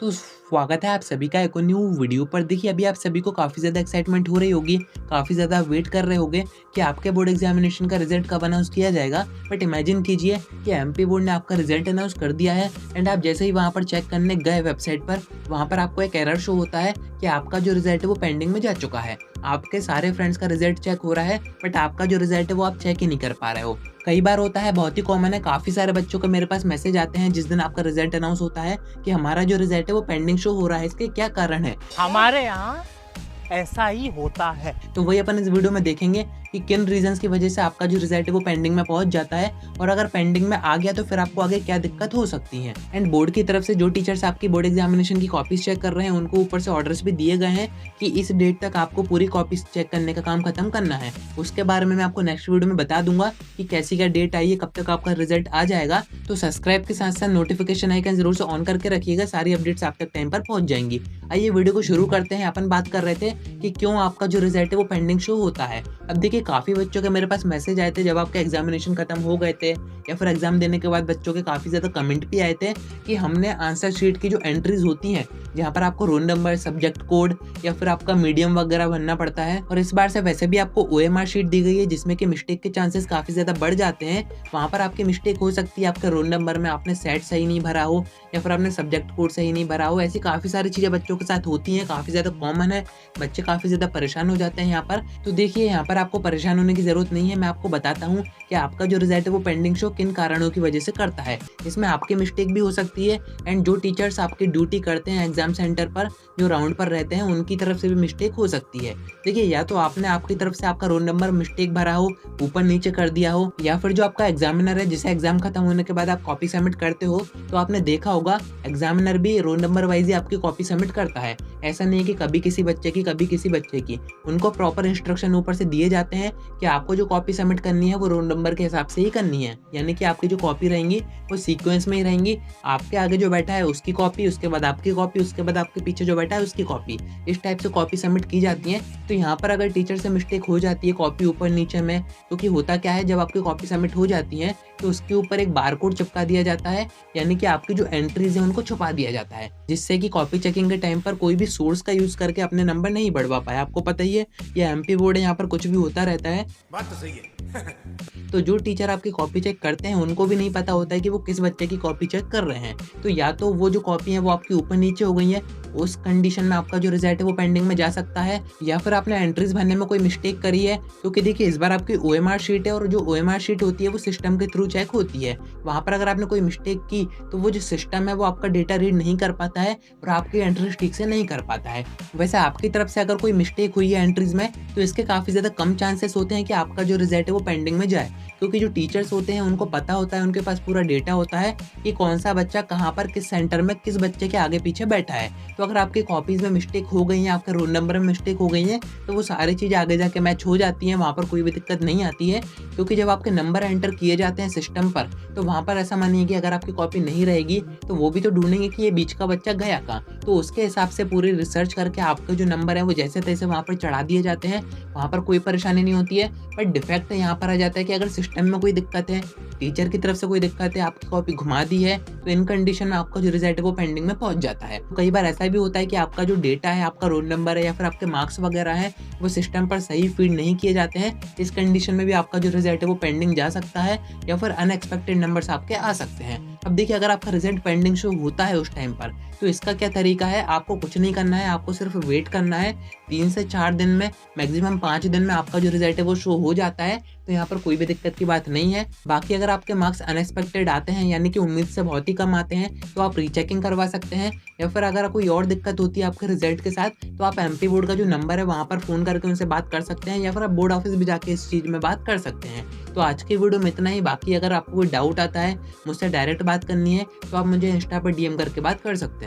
तो स्वागत है आप सभी का एक और न्यू वीडियो पर। देखिए अभी आप सभी को काफ़ी ज़्यादा एक्साइटमेंट हो रही होगी, काफ़ी ज़्यादा वेट कर रहे होंगे कि आपके बोर्ड एग्जामिनेशन का रिजल्ट कब अनाउंस किया जाएगा। बट इमेजिन कीजिए कि एमपी बोर्ड ने आपका रिजल्ट अनाउंस कर दिया है एंड आप जैसे ही वहाँ पर चेक करने गए वेबसाइट पर, वहाँ पर आपको एक एरर शो होता है कि आपका जो रिजल्ट है वो पेंडिंग में जा चुका है। आपके सारे फ्रेंड्स का रिजल्ट चेक हो रहा है बट आपका जो रिजल्ट है वो आप चेक ही नहीं कर पा रहे हो। कई बार होता है, बहुत ही कॉमन है, काफ़ी सारे बच्चों के मेरे पास मैसेज आते हैं जिस दिन आपका रिजल्ट अनाउंस होता है कि हमारा जो रिजल्ट है वो पेंडिंग शो हो रहा है, इसके क्या कारण है? हमारे यहाँ ऐसा ही होता है। तो वही अपन इस वीडियो में देखेंगे कि किन रीजंस की वजह से आपका जो रिजल्ट है वो पेंडिंग में पहुंच जाता है, और अगर पेंडिंग में आ गया तो फिर आपको आगे क्या दिक्कत हो सकती है। एंड बोर्ड की तरफ से जो टीचर्स आपकी बोर्ड एग्जामिनेशन की कॉपीज चेक कर रहे हैं उनको ऊपर से ऑर्डर्स भी दिए गए हैं कि इस डेट तक आपको पूरी कॉपीज चेक करने का काम खत्म करना है। उसके बारे में मैं आपको नेक्स्ट वीडियो में बता दूंगा कि कैसी क्या डेट आई है, कब तक आपका रिजल्ट आ जाएगा। तो सब्सक्राइब के साथ साथ नोटिफिकेशन आइकन जरूर से ऑन करके रखिएगा, सारी अपडेट्स आप तक टाइम पर पहुंच जाएंगी। आइए वीडियो को शुरू करते हैं। अपन बात कर रहे थे कि क्यों आपका जो रिजल्ट है वो पेंडिंग शो होता है। अब देखिए काफ़ी बच्चों के मेरे पास मैसेज आए थे जब आपका एग्जामिनेशन खत्म हो गए थे, या फिर एग्जाम देने के बाद बच्चों के काफ़ी ज़्यादा कमेंट भी आए थे कि हमने आंसर शीट की जो एंट्रीज होती हैं जहाँ पर आपको रोल नंबर, सब्जेक्ट कोड या फिर आपका मीडियम वगैरह भरना पड़ता है, और इस बार से वैसे भी आपको ओएमआर शीट दी गई है जिसमें कि मिस्टेक के चांसेस काफ़ी ज़्यादा बढ़ जाते हैं। वहाँ पर आपकी मिस्टेक हो सकती है, आपके रोल नंबर में आपने सेट सही नहीं भरा हो या फिर आपने सब्जेक्ट कोड सही नहीं भरा हो। ऐसी काफ़ी सारी चीज़ें बच्चों के साथ होती हैं, काफ़ी ज़्यादा कॉमन है, बच्चे काफ़ी ज़्यादा परेशान हो जाते हैं यहाँ पर। तो देखिए यहाँ पर आपको परेशान होने की ज़रूरत नहीं है, मैं आपको बताता हूँ कि आपका जो रिजल्ट है वो पेंडिंग शो किन कारणों की वजह से करता है। इसमें आपकी मिस्टेक भी हो सकती है एंड जो टीचर्स आपकी ड्यूटी करते हैं एग्जाम सेंटर पर, जो राउंड पर रहते हैं, उनकी तरफ से भी मिस्टेक हो सकती है। देखिए या तो आपने आपकी तरफ से आपका रोल नंबर मिस्टेक भरा हो, ऊपर नीचे कर दिया हो, या फिर जो आपका एग्जामिनर है जिसे एग्जाम खत्म होने के बाद आप कॉपी सबमिट करते हो, तो आपने देखा होगा एग्जामिनर भी रोल नंबर वाइज ही आपकी कॉपी सबमिट करता है। ऐसा नहीं है कि कभी किसी बच्चे की कभी किसी बच्चे की, उनको प्रॉपर इंस्ट्रक्शन ऊपर से दिए जाते हैं कि आपको जो कॉपी सबमिट करनी है वो रोल नंबर के हिसाब से ही करनी है। यानी कि आपकी जो कॉपी रहेंगी वो सीक्वेंस में ही रहेंगी, आपके आगे जो बैठा है उसकी कॉपी, उसके बाद आपकी कॉपी, उसके बाद आपके पीछे जो बैठा है उसकी कॉपी, इस टाइप से कॉपी सबमिट की जाती है। तो यहाँ पर अगर टीचर से मिस्टेक हो जाती है कॉपी ऊपर नीचे में, क्योंकि होता क्या है जब आपकी कॉपी सबमिट हो जाती है तो उसके ऊपर एक बारकोड चिपका दिया जाता है, यानी कि आपकी जो एंट्रीज है उनको छुपा दिया जाता है, जिससे कि कॉपी चेकिंग के टाइम पर कोई भी सोर्स का यूज करके अपने नंबर नहीं बढ़वा पाए। आपको पता ही है ये एमपी बोर्ड है, यहाँ पर कुछ भी होता रहता है। बात तो सही है। तो जो टीचर आपकी कॉपी चेक करते हैं उनको भी नहीं पता होता है कि वो किस बच्चे की कॉपी चेक कर रहे हैं। तो या तो वो जो कॉपी है वो आपकी ऊपर नीचे हो गई है, उस कंडीशन में आपका जो रिजल्ट है वो पेंडिंग में जा सकता है, या फिर आपने एंट्रीज भरने में कोई मिस्टेक करी है। क्योंकि देखिए इस बार आपकी ओएमआर शीट है, और जो ओएमआर शीट होती है वो सिस्टम के थ्रू चेक होती है। वहाँ पर अगर आपने कोई मिस्टेक की तो वो जो सिस्टम है वो आपका डेटा रीड नहीं कर पाता है और आपकी एंट्रीज ठीक से नहीं कर पाता है। वैसे आपकी तरफ से अगर कोई मिस्टेक हुई है एंट्रीज में तो इसके काफ़ी ज़्यादा कम चांसेस होते हैं कि आपका जो रिजल्ट है वो पेंडिंग में जाए, क्योंकि जो टीचर्स होते हैं उनको पता होता है, उनके पास पूरा डेटा होता है कि कौन सा बच्चा कहाँ पर किस सेंटर में किस बच्चे के आगे पीछे बैठा है। तो अगर आपकी कॉपीज़ में मिस्टेक हो गई है, आपके रोल नंबर में मिस्टेक हो गई है, तो वो सारी चीज़ें आगे जाके मैच हो जाती हैं, वहाँ पर कोई भी दिक्कत नहीं आती है। क्योंकि जब आपके नंबर एंटर किए जाते हैं सिस्टम पर तो वहाँ पर ऐसा मानिए कि अगर आपकी कॉपी नहीं रहेगी तो वो भी तो ढूंढेंगे कि ये बीच का बच्चा गया कहाँ, तो उसके हिसाब से पूरी रिसर्च करके आपके जो नंबर है वो जैसे तैसे वहाँ पर चढ़ा दिए जाते हैं। वहाँ पर कोई परेशानी नहीं होती है। बट डिफेक्ट यहाँ पर आ जाता है कि अगर सिस्टम में कोई दिक्कत है, टीचर की तरफ से कोई दिक्कत है, आपकी कॉपी घुमा दी है, तो इन कंडीशन में आपका जो रिजल्ट है वो पेंडिंग में पहुंच जाता है। कई बार ऐसा भी होता है कि आपका जो डेटा है, आपका रोल नंबर है या फिर आपके मार्क्स वगैरह है वो सिस्टम पर सही फीड नहीं किए जाते हैं। इस कंडीशन में भी आपका जो रिजल्ट है वो पेंडिंग जा सकता है, या फिर अनएक्सपेक्टेड नंबर्स आपके आ सकते हैं। अब देखिए अगर आपका रिजल्ट पेंडिंग शो होता है उस टाइम पर तो इसका क्या तरीका है, आपको कुछ नहीं करना है, आपको सिर्फ वेट करना है। 3 से 4 दिन में, मैक्सिमम 5 दिन में आपका जो रिजल्ट है वो शो हो जाता है। तो यहाँ पर कोई भी दिक्कत की बात नहीं है। बाकी अगर आपके मार्क्स अनएक्सपेक्टेड आते हैं, यानी कि उम्मीद से बहुत ही कम आते हैं, तो आप रीचेकिंग करवा सकते हैं, या फिर अगर कोई और दिक्कत होती है आपके रिजल्ट के साथ तो आप एमपी बोर्ड का जो नंबर है वहाँ पर फ़ोन करके उनसे बात कर सकते हैं, या फिर आप बोर्ड ऑफिस भी जाके इस चीज़ में बात कर सकते हैं। तो आज की वीडियो में इतना ही। बाकी अगर आपको कोई डाउट आता है, मुझसे डायरेक्ट बात करनी है, तो आप मुझे इंस्टा पर डीएम करके बात कर सकते हैं।